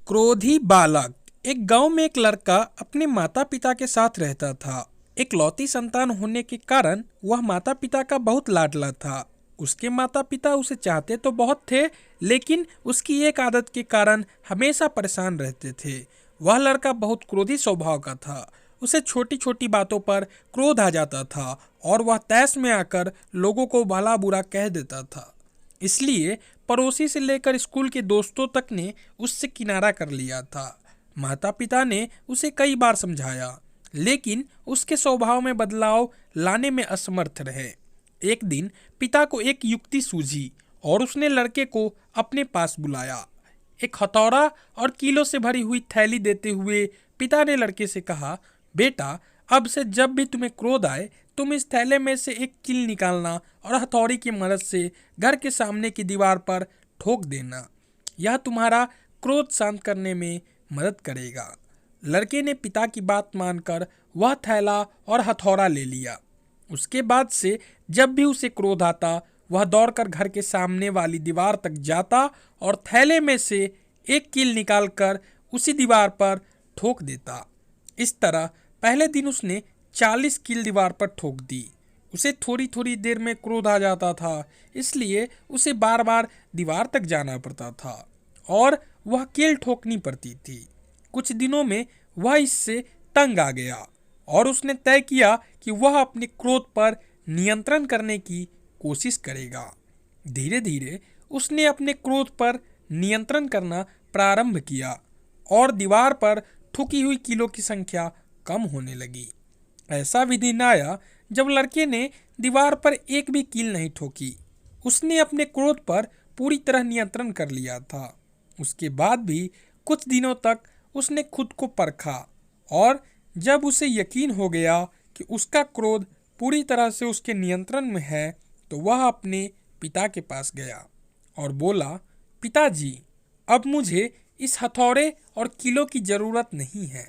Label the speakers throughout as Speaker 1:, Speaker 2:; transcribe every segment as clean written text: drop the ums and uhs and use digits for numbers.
Speaker 1: क्रोधी बालक। एक गांव में एक लड़का अपने माता पिता के साथ रहता था। एक लौती संतान होने के कारण वह माता पिता का बहुत लाडला था। उसके माता पिता उसे चाहते तो बहुत थे, लेकिन उसकी एक आदत के कारण हमेशा परेशान रहते थे। वह लड़का बहुत क्रोधी स्वभाव का था। उसे छोटी छोटी बातों पर क्रोध आ जाता था और वह तैश में आकर लोगों को भला बुरा कह देता था। इसलिए पड़ोसी से लेकर स्कूल के दोस्तों तक ने उससे किनारा कर लिया था। माता पिता ने उसे कई बार समझाया, लेकिन उसके स्वभाव में बदलाव लाने में असमर्थ रहे। एक दिन पिता को एक युक्ति सूझी और उसने लड़के को अपने पास बुलाया। एक हथौड़ा और कीलों से भरी हुई थैली देते हुए पिता ने लड़के से कहा, बेटा, अब से जब भी तुम्हें क्रोध आए, तुम इस थैले में से एक कील निकालना और हथौड़ी की मदद से घर के सामने की दीवार पर ठोक देना। यह तुम्हारा क्रोध शांत करने में मदद करेगा। लड़के ने पिता की बात मानकर वह थैला और हथौड़ा ले लिया। उसके बाद से जब भी उसे क्रोध आता, वह दौड़कर घर के सामने वाली दीवार तक जाता और थैले में से एक कील निकालकर उसी दीवार पर ठोक देता। इस तरह पहले दिन उसने 40 कील दीवार पर ठोक दी। उसे थोड़ी थोड़ी देर में क्रोध आ जाता था, इसलिए उसे बार बार दीवार तक जाना पड़ता था और वह कील ठोकनी पड़ती थी। कुछ दिनों में वह इससे तंग आ गया और उसने तय किया कि वह अपने क्रोध पर नियंत्रण करने की कोशिश करेगा। धीरे धीरे उसने अपने क्रोध पर नियंत्रण करना प्रारंभ किया और दीवार पर ठुकी हुई कीलों की संख्या कम होने लगी। ऐसा भी दिन आया जब लड़के ने दीवार पर एक भी कील नहीं ठोकी। उसने अपने क्रोध पर पूरी तरह नियंत्रण कर लिया था। उसके बाद भी कुछ दिनों तक उसने खुद को परखा और जब उसे यकीन हो गया कि उसका क्रोध पूरी तरह से उसके नियंत्रण में है, तो वह अपने पिता के पास गया और बोला, पिताजी, अब मुझे इस हथौड़े और कीलों की ज़रूरत नहीं है,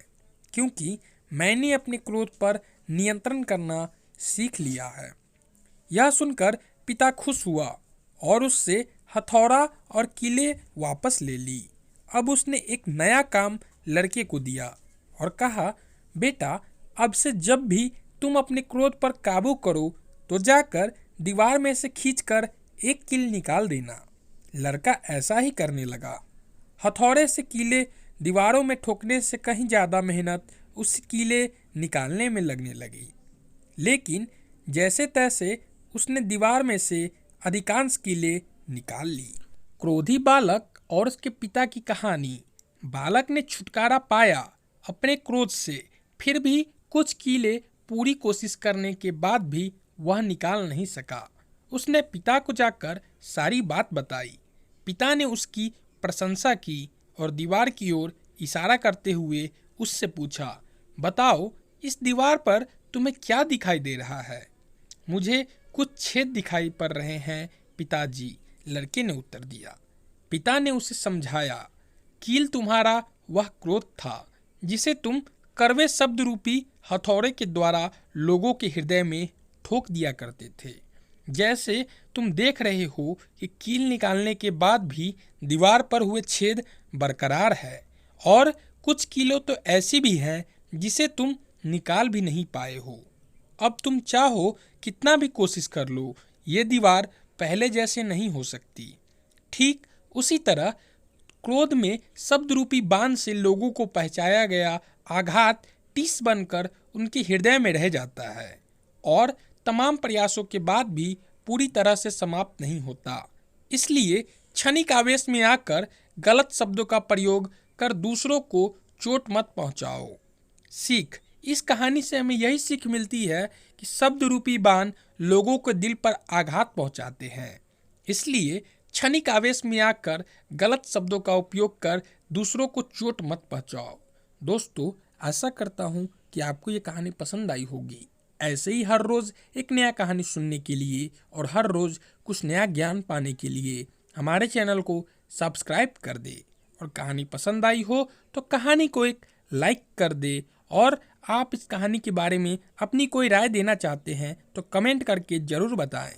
Speaker 1: क्योंकि मैंने अपने क्रोध पर नियंत्रण करना सीख लिया है। यह सुनकर पिता खुश हुआ और उससे हथौड़ा और कीले वापस ले ली। अब उसने एक नया काम लड़के को दिया और कहा, बेटा, अब से जब भी तुम अपने क्रोध पर काबू करो तो जाकर दीवार में से खींचकर एक कील निकाल देना। लड़का ऐसा ही करने लगा। हथौड़े से कीले दीवारों में ठोकने से कहीं ज़्यादा मेहनत उस कीले निकालने में लगने लगी, लेकिन जैसे तैसे उसने दीवार में से अधिकांश कीले निकाल ली। क्रोधी बालक और उसके पिता की कहानी। बालक ने छुटकारा पाया अपने क्रोध से, फिर भी कुछ कीले पूरी कोशिश करने के बाद भी वह निकाल नहीं सका। उसने पिता को जाकर सारी बात बताई। पिता ने उसकी प्रशंसा की और दीवार की ओर इशारा करते हुए उससे पूछा, बताओ, इस दीवार पर तुम्हें क्या दिखाई दे रहा है? मुझे कुछ छेद दिखाई पड़ रहे हैं पिताजी, लड़के ने उत्तर दिया। पिता ने उसे समझाया, कील तुम्हारा वह क्रोध था जिसे तुम कड़वे शब्द रूपी हथौड़े के द्वारा लोगों के हृदय में ठोक दिया करते थे। जैसे तुम देख रहे हो कि कील निकालने के बाद भी दीवार पर हुए छेद बरकरार है, और कुछ कीलों तो ऐसी भी हैं जिसे तुम निकाल भी नहीं पाए हो। अब तुम चाहो कितना भी कोशिश कर लो, ये दीवार पहले जैसे नहीं हो सकती। ठीक उसी तरह क्रोध में शब्द रूपी बाण से लोगों को पहुंचाया गया आघात टीस बनकर उनके हृदय में रह जाता है और तमाम प्रयासों के बाद भी पूरी तरह से समाप्त नहीं होता। इसलिए क्षणिक आवेश में आकर गलत शब्दों का प्रयोग कर दूसरों को चोट मत पहुंचाओ। सीख। इस कहानी से हमें यही सीख मिलती है कि शब्द रूपी बाण लोगों के दिल पर आघात पहुंचाते हैं। इसलिए क्षणिक आवेश में आकर गलत शब्दों का उपयोग कर दूसरों को चोट मत पहुंचाओ। दोस्तों, आशा करता हूं कि आपको ये कहानी पसंद आई होगी। ऐसे ही हर रोज़ एक नया कहानी सुनने के लिए और हर रोज़ कुछ नया ज्ञान पाने के लिए हमारे चैनल को सब्सक्राइब कर दे। और कहानी पसंद आई हो तो कहानी को एक लाइक कर दे, और आप इस कहानी के बारे में अपनी कोई राय देना चाहते हैं तो कमेंट करके ज़रूर बताएं।